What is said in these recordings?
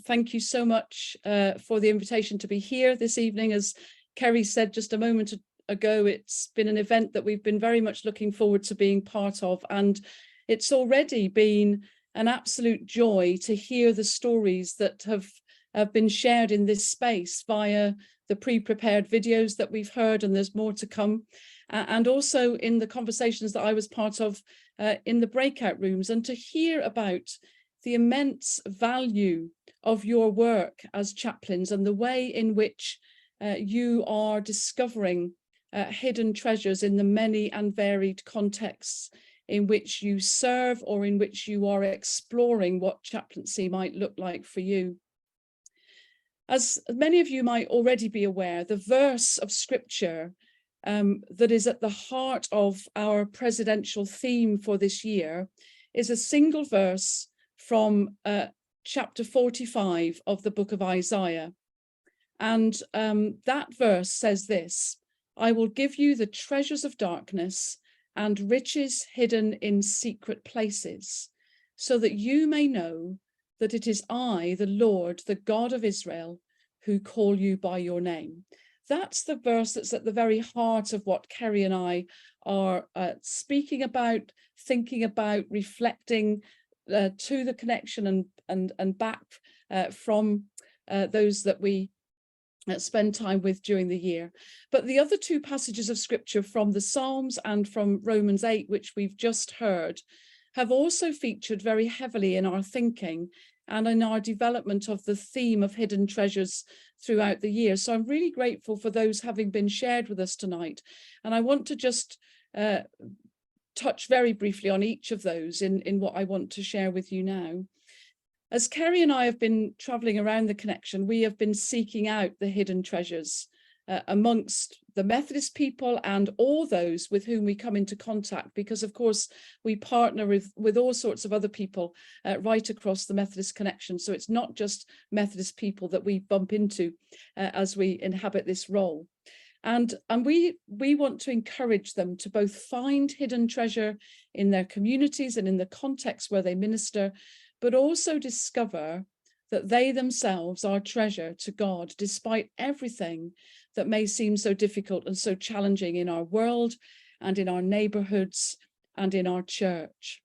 Thank you so much for the invitation to be here this evening. As Kerry said just a moment ago, it's been an event that we've been very much looking forward to being part of, and it's already been an absolute joy to hear the stories that have been shared in this space via the pre-prepared videos that we've heard, and there's more to come, and also in the conversations that I was part of in the breakout rooms, and to hear about the immense value of your work as chaplains and the way in which you are discovering hidden treasures in the many and varied contexts in which you serve, or in which you are exploring what chaplaincy might look like for you. As many of you might already be aware, the verse of scripture that is at the heart of our presidential theme for this year is a single verse from chapter 45 of the book of Isaiah. And that verse says this: "I will give you the treasures of darkness and riches hidden in secret places, so that you may know that it is I, the Lord, the God of Israel, who call you by your name." That's the verse that's at the very heart of what Kerry and I are speaking about, thinking about, reflecting to the connection and back from those that we spend time with during the year. But the other two passages of scripture from the Psalms and from Romans 8, which we've just heard, have also featured very heavily in our thinking and in our development of the theme of hidden treasures throughout the year. So I'm really grateful for those having been shared with us tonight. And I want to just touch very briefly on each of those in what I want to share with you now. As Kerry and I have been travelling around the connection, we have been seeking out the hidden treasures amongst the Methodist people and all those with whom we come into contact, because of course we partner with all sorts of other people right across the Methodist connection. So it's not just Methodist people that we bump into as we inhabit this role. And we want to encourage them to both find hidden treasure in their communities and in the context where they minister, but also discover that they themselves are treasure to God, despite everything that may seem so difficult and so challenging in our world and in our neighbourhoods and in our church.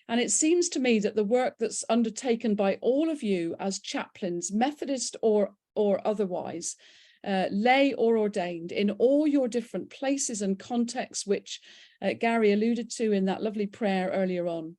And it seems to me that the work that's undertaken by all of you as chaplains, Methodist or otherwise, lay or ordained, in all your different places and contexts, which Gary alluded to in that lovely prayer earlier on,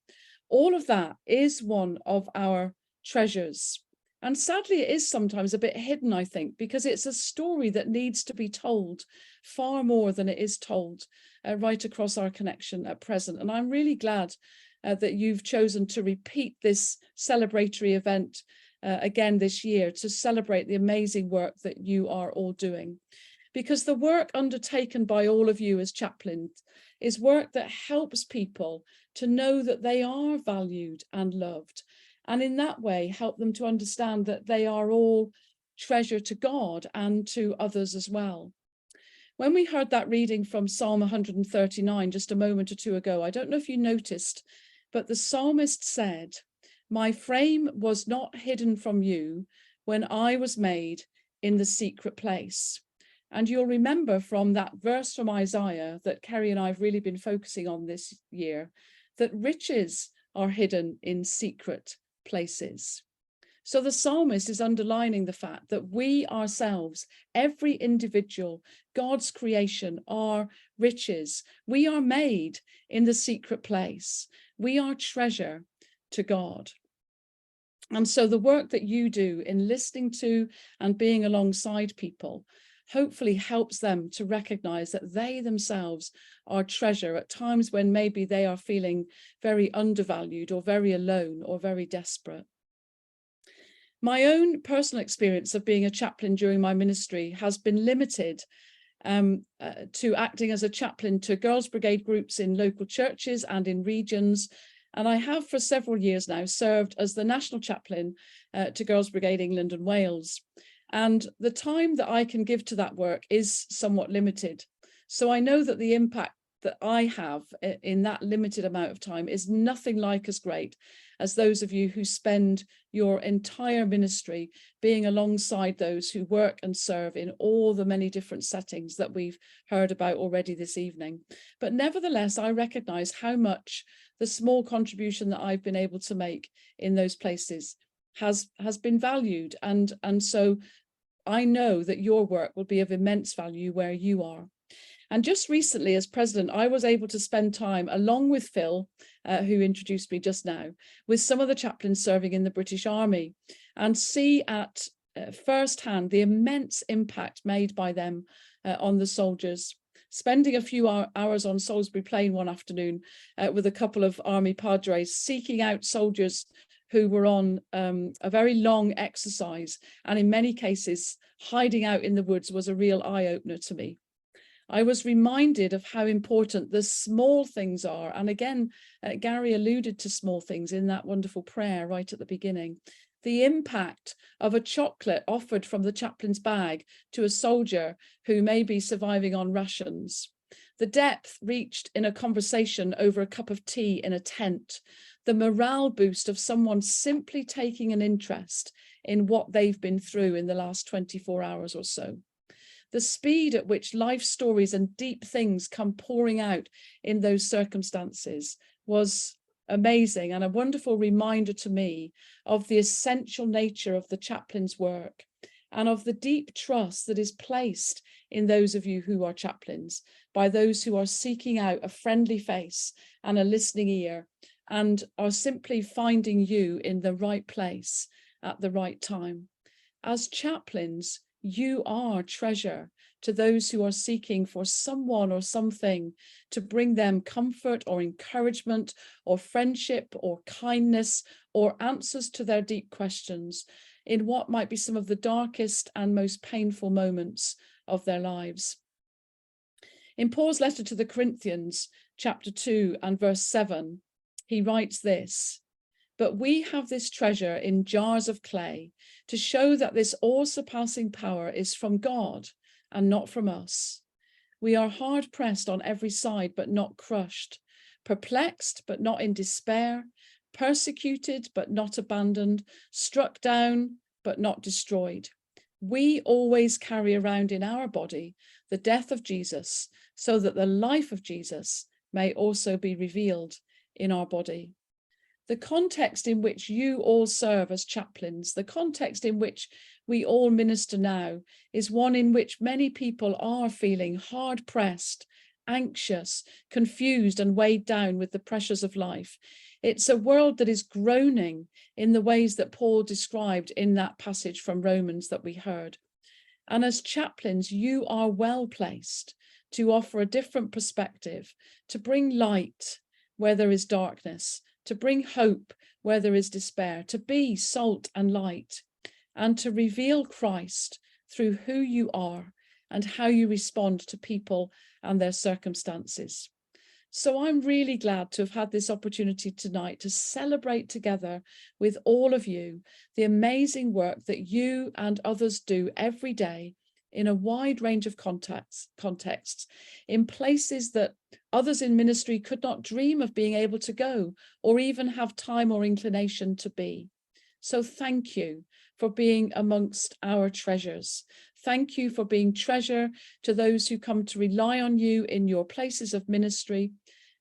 all of that is one of our treasures. And sadly, it is sometimes a bit hidden, I think, because it's a story that needs to be told far more than it is told right across our connection at present. And I'm really glad that you've chosen to repeat this celebratory event again this year, to celebrate the amazing work that you are all doing. Because the work undertaken by all of you as chaplains is work that helps people to know that they are valued and loved, and in that way help them to understand that they are all treasure to God and to others as well. When we heard that reading from Psalm 139 just a moment or two ago, I don't know if you noticed, but the psalmist said, "My frame was not hidden from you when I was made in the secret place." And you'll remember from that verse from Isaiah that Kerry and I have really been focusing on this year, that riches are hidden in secret places. So the psalmist is underlining the fact that we ourselves, every individual, God's creation, are riches. We are made in the secret place. We are treasure to God. And so the work that you do in listening to and being alongside people hopefully helps them to recognize that they themselves are treasure at times when maybe they are feeling very undervalued or very alone or very desperate. My own personal experience of being a chaplain during my ministry has been limited to acting as a chaplain to Girls' Brigade groups in local churches and in regions. And I have for several years now served as the national chaplain to Girls' Brigade England and Wales. And the time that I can give to that work is somewhat limited. So I know that the impact that I have in that limited amount of time is nothing like as great as those of you who spend your entire ministry being alongside those who work and serve in all the many different settings that we've heard about already this evening. But nevertheless, I recognize how much the small contribution that I've been able to make in those places has been valued. And so I know that your work will be of immense value where you are. And just recently, as president, I was able to spend time, along with Phil, who introduced me just now, with some of the chaplains serving in the British Army, and see at firsthand the immense impact made by them on the soldiers. Spending a few hours on Salisbury Plain one afternoon with a couple of Army padres, seeking out soldiers who were on a very long exercise, and in many cases, hiding out in the woods, was a real eye-opener to me. I was reminded of how important the small things are. And again, Gary alluded to small things in that wonderful prayer right at the beginning. The impact of a chocolate offered from the chaplain's bag to a soldier who may be surviving on rations. The depth reached in a conversation over a cup of tea in a tent. The morale boost of someone simply taking an interest in what they've been through in the last 24 hours or so. The speed at which life stories and deep things come pouring out in those circumstances was amazing, and a wonderful reminder to me of the essential nature of the chaplain's work and of the deep trust that is placed in those of you who are chaplains by those who are seeking out a friendly face and a listening ear and are simply finding you in the right place at the right time. As chaplains, you are treasure to those who are seeking for someone or something to bring them comfort or encouragement or friendship or kindness or answers to their deep questions in what might be some of the darkest and most painful moments of their lives. In Paul's letter to the Corinthians, chapter 2 and verse 7, he writes this: "But we have this treasure in jars of clay to show that this all-surpassing power is from God and not from us. We are hard pressed on every side, but not crushed, perplexed, but not in despair, persecuted, but not abandoned, struck down, but not destroyed. We always carry around in our body the death of Jesus, so that the life of Jesus may also be revealed in our body." The context in which you all serve as chaplains, the context in which we all minister now, is one in which many people are feeling hard pressed, anxious, confused, and weighed down with the pressures of life. It's a world that is groaning in the ways that Paul described in that passage from Romans that we heard. And as chaplains, you are well placed to offer a different perspective, to bring light where there is darkness, to bring hope where there is despair, to be salt and light, and to reveal Christ through who you are and how you respond to people and their circumstances. So I'm really glad to have had this opportunity tonight to celebrate together with all of you the amazing work that you and others do every day in a wide range of contexts, in places that others in ministry could not dream of being able to go or even have time or inclination to be. So thank you for being amongst our treasures. Thank you for being treasure to those who come to rely on you in your places of ministry.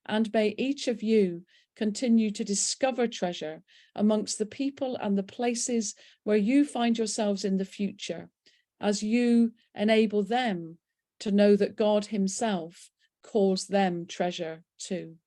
And may each of you continue to discover treasure amongst the people and the places where you find yourselves in the future, as you enable them to know that God himself calls them treasure too.